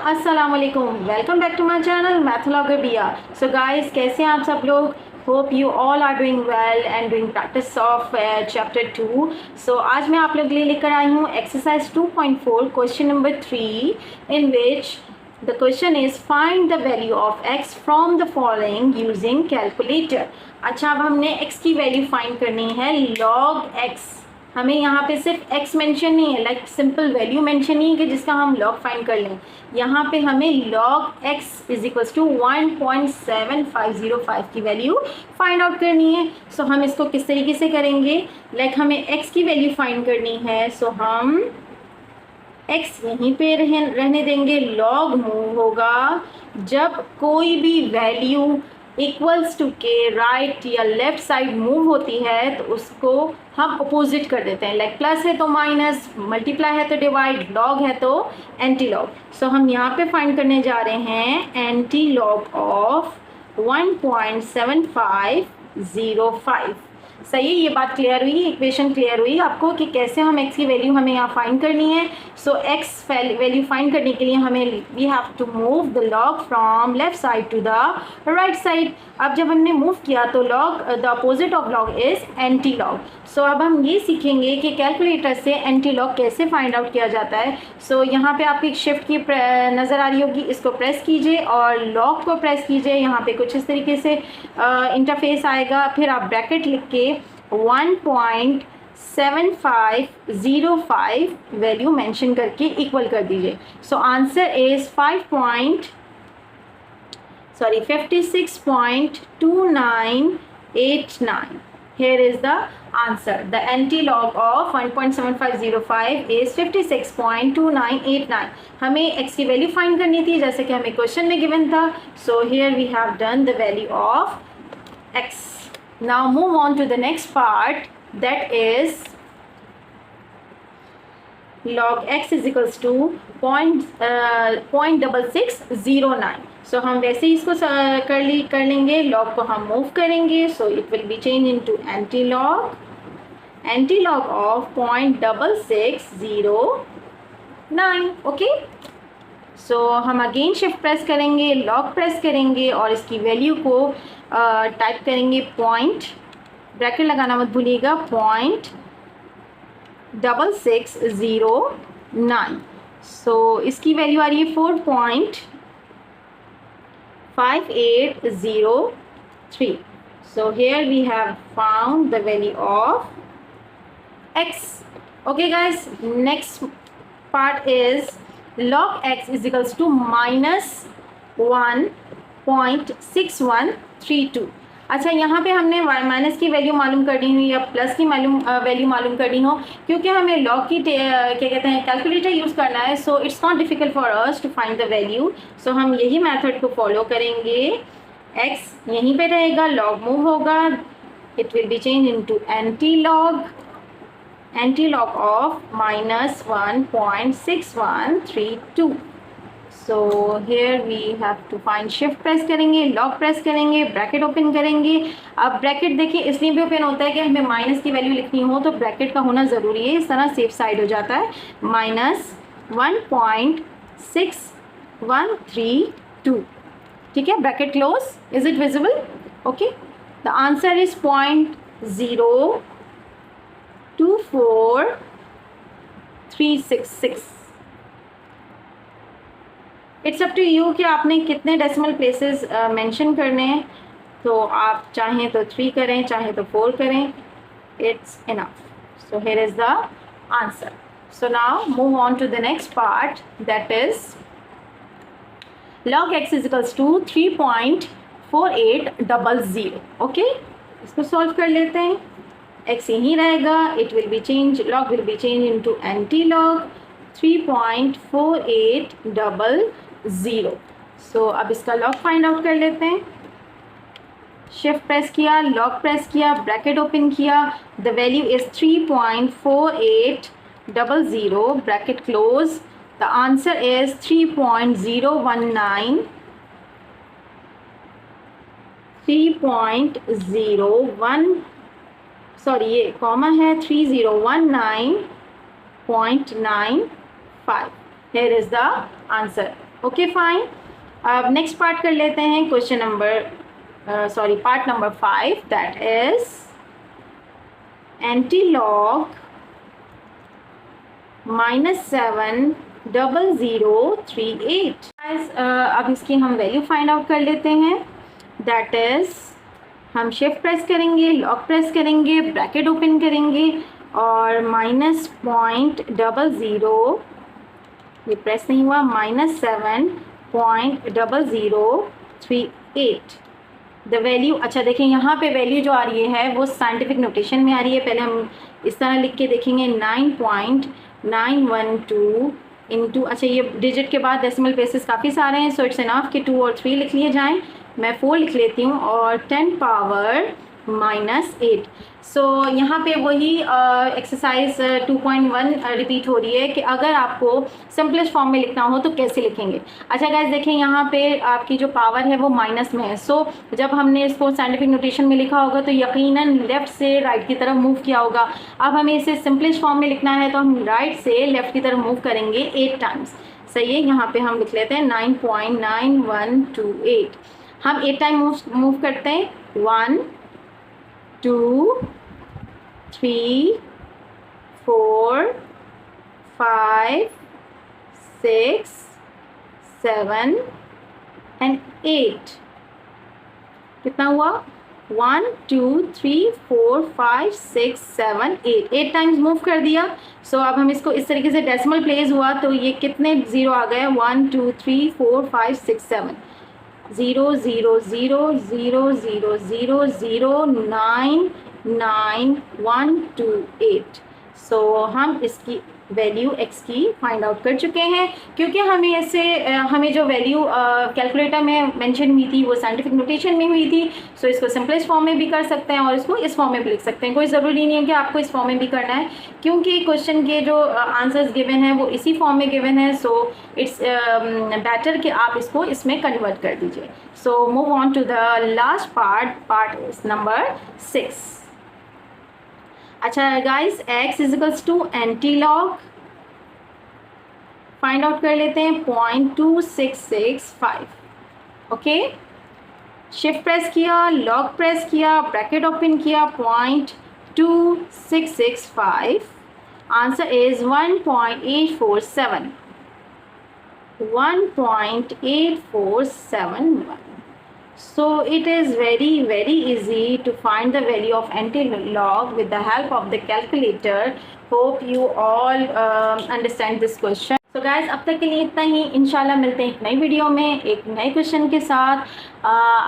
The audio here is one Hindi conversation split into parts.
अस्सलाम वालेकुम, welcome back to my channel mathlogger बिया। सो गाइस, कैसे हैं आप सब लोग? Hope you all are doing well and doing practice of chapter 2। So आज मैं आप लोग के लिए लेकर आई हूँ exercise 2.4 question number 3, in which the question is find the value of x from the following using calculator। अच्छा, अब हमने x की वैल्यू फाइंड करनी है log x। हमें यहाँ पे सिर्फ x मेंशन नहीं है, लाइक सिंपल वैल्यू मेंशन नहीं है कि जिसका हम log फाइंड कर लें। यहाँ पे हमें log x is equals to 1.7505 की वैल्यू फाइंड आउट करनी है। सो हम इसको किस तरीके से करेंगे? लाइक हमें x की वैल्यू फाइंड करनी है, सो हम x यहीं पे रहने देंगे। log मूव होगा जब कोई भी वैल्यू इक्वल्स टू के राइट या लेफ्ट साइड मूव होती है तो उसको हम अपोजिट कर देते हैं। लाइक प्लस है तो माइनस, मल्टीप्लाई है तो डिवाइड, लॉग है तो एंटी लॉग। सो हम यहाँ पे फाइंड करने जा रहे हैं एंटी लॉग ऑफ 1.7505। सही है, ये बात क्लियर हुई, इक्वेशन क्लियर हुई आपको कि कैसे हम x की वैल्यू हमें यहाँ फाइंड करनी है। सो x वैल्यू फाइंड करने के लिए हमें we have to move the log from left side to the right side. अब जब हमने मूव किया तो log the opposite of log is anti log. So अब हम ये सीखेंगे कि कैलकुलेटर से एंटी लॉग कैसे फाइंड आउट किया जाता है। सो यहाँ पे आपकी शिफ्ट की नज़र आ रही होगी, इसको प्रेस कीजिए और लॉग को प्रेस कीजिए। यहाँ पे कुछ इस तरीके से इंटरफेस आएगा, फिर आप ब्रैकेट लिख के 1.7505 वैल्यू मेंशन करके इक्वल कर दीजिए। So answer is 56.2989। Here is the answer. The anti-log of 1.7505 is 56.2989। हमें x की वैल्यू फाइंड करनी थी जैसे कि हमें क्वेश्चन में गिवन था। So here we have done the value of x. Now move on to the next part, that is log x is equals to 0.6609। सो हम वैसे ही इसको कर लेंगे, लॉग को हम मूव करेंगे। So it will be change into anti log of 0.6609। Okay, so हम अगेन शिफ्ट प्रेस करेंगे, लॉग प्रेस करेंगे और इसकी वैल्यू को टाइप करेंगे पॉइंट, ब्रैकेट लगाना मत भूलिएगा, 0.6609। सो इसकी वैल्यू आ रही है 4.5803। So here we have found the value of x. Okay guys, next part is log x is equals to minus 1.6132। अच्छा, यहाँ पे हमने माइनस की वैल्यू मालूम करनी हुई या प्लस की वैल्यू मालूम करनी हो, क्योंकि हमें लॉग की क्या कहते हैं कैलकुलेटर यूज़ करना है। So it's not difficult for us to find the value. So हम यही मेथड को फॉलो करेंगे। x यहीं पे रहेगा, लॉग मूव होगा, it will be change into anti log of minus 1.6132। So here we have to find, shift press करेंगे, लॉग प्रेस करेंगे, ब्रैकेट ओपन करेंगे। अब ब्रैकेट देखिए इसलिए भी ओपन होता है कि हमें माइनस की वैल्यू लिखनी हो तो ब्रैकेट का होना ज़रूरी है, इस तरह सेफ साइड हो जाता है। माइनस 1.6132, ठीक है, bracket close. Is it visible? Okay, the answer is 0.02366। It's up to you कि आपने कितने डेसिमल प्लेसेस मेंशन करने हैं। तो आप चाहें तो 3 करें, चाहें तो 4 करें, it's enough. So here is the answer. So now move on to the next part, that is log x is equals to 3.4800। Okay, इसको सॉल्व कर लेते हैं। x यहीं रहेगा, it will be change, log will be change into anti log 3.4800। So अब इसका लॉग फाइंड आउट कर लेते हैं। शिफ्ट प्रेस किया, लॉग प्रेस किया, ब्रैकेट ओपन किया, the value is 3.4800, bracket close. The answer is 3.019, 3.01, sorry ये कॉमा है, 3019.95। Here is the answer. Okay fine. अब नेक्स्ट पार्ट कर लेते हैं, question number part number 5, that is antilog -70038। अब इसकी हम वैल्यू फाइंड आउट कर लेते हैं। दैट इज हम शिफ्ट प्रेस करेंगे, लॉक प्रेस करेंगे, ब्रैकेट ओपन करेंगे और -0.00, ये प्रेस नहीं हुआ, -7.0038 द वैल्यू। अच्छा देखें यहाँ पे वैल्यू जो आ रही है वो साइंटिफिक नोटेशन में आ रही है। पहले हम इस तरह लिख के देखेंगे 9.912 इंटू, अच्छा ये डिजिट के बाद डेसिमल प्लेसेस काफ़ी सारे हैं, सो इट्स इनफ कि 2 और 3 लिख लिए जाएं। मैं 4 लिख लेती हूँ और 10 पावर -8। सो यहाँ पे वही एक्सरसाइज 2.1 रिपीट हो रही है कि अगर आपको सिंपलेस्ट फॉर्म में लिखना हो तो कैसे लिखेंगे। अच्छा गाइस देखें यहाँ पे आपकी जो पावर है वो माइनस में है, सो जब हमने इसको साइंटिफिक नोटेशन में लिखा होगा तो यकीनन लेफ़्ट से राइट की तरफ मूव किया होगा। अब हमें इसे सिंपलेस्ट फॉर्म में लिखना है तो हम राइट से लेफ़्ट की तरफ मूव करेंगे 8 टाइम्स। सही है, यहाँ पे हम लिख लेते हैं 9.9128। हम 8 टाइम मूव करते हैं, 1 2 3 4 5 6 7 एंड 8। कितना हुआ? 1 2 3 4 5 6 7 8 टाइम्स मूव कर दिया। सो अब हम इसको इस तरीके से डेसिमल प्लेस हुआ तो ये कितने ज़ीरो आ गए? 1 2 3 4 5 6 7 0 0 0 0 0 0 0 9 9 1 2 8। सो हम इसकी वैल्यू x की फाइंड आउट कर चुके हैं, क्योंकि हमें जो वैल्यू कैलकुलेटर में मेंशन हुई थी वो साइंटिफिक नोटेशन में हुई थी। सो इसको सिंपलेस्ट फॉर्म में भी कर सकते हैं और इसको इस फॉर्म में भी लिख सकते हैं। कोई ज़रूरी नहीं है कि आपको इस फॉर्म में भी करना है, क्योंकि क्वेश्चन के जो आंसर्स गिवन हैं वो इसी फॉर्म में गिवन है। सो इट्स बेटर कि आप इसको इसमें कन्वर्ट कर दीजिए। So move on to the last part number 6। अच्छा guys, x equals to antilog find out कर लेते हैं 0.2665। ओके, शिफ्ट प्रेस किया, लॉक प्रेस किया, ब्रैकेट ओपन किया, 0.2665। Answer is 1.8471। 1.8471। So it is very easy to find the value of antilog with the help of the calculator. Hope you all understand this question. So guys, अब तक के लिए इतना ही। इंशाल्लाह मिलते हैं एक नई वीडियो में एक नए क्वेश्चन के साथ।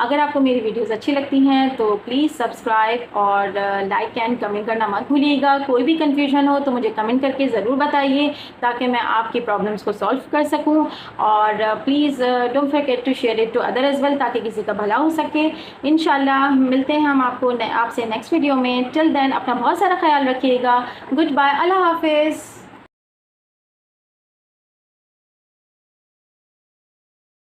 अगर आपको मेरी वीडियोस अच्छी लगती हैं तो प्लीज़ सब्सक्राइब और लाइक एंड कमेंट करना मत भूलिएगा। कोई भी कन्फ्यूजन हो तो मुझे कमेंट करके ज़रूर बताइए ताकि मैं आपकी प्रॉब्लम्स को सॉल्व कर सकूं। और please don't forget to share it to other as well, ताकि किसी का भला हो सके। इंशाल्लाह मिलते हैं हम आपसे नेक्स्ट वीडियो में। टिल देन अपना बहुत सारा ख्याल रखिएगा। गुड बाय, अल्लाह हाफिज़।